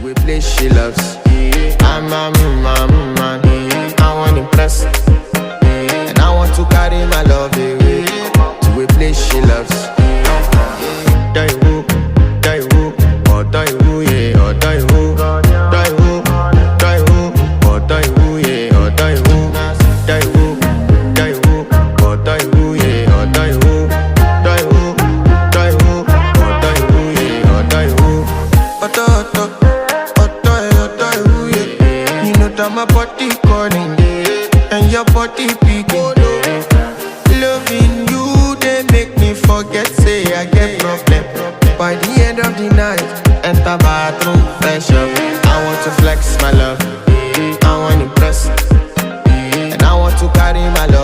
to a place she loves. I'm a man, I want impress, and I want to carry my love away to a place she loves. Die who, or die who, yeah, or die who, die who, or die who, yeah, or die who, or die who, yeah, or die who, or die who, yeah, or die who. You know that my body calling, and your body beating. Loving you, they make me forget, say I get problem. By the end of the night, enter bathroom, fresh up. I want to flex my love, I want to impress, and I want to carry my love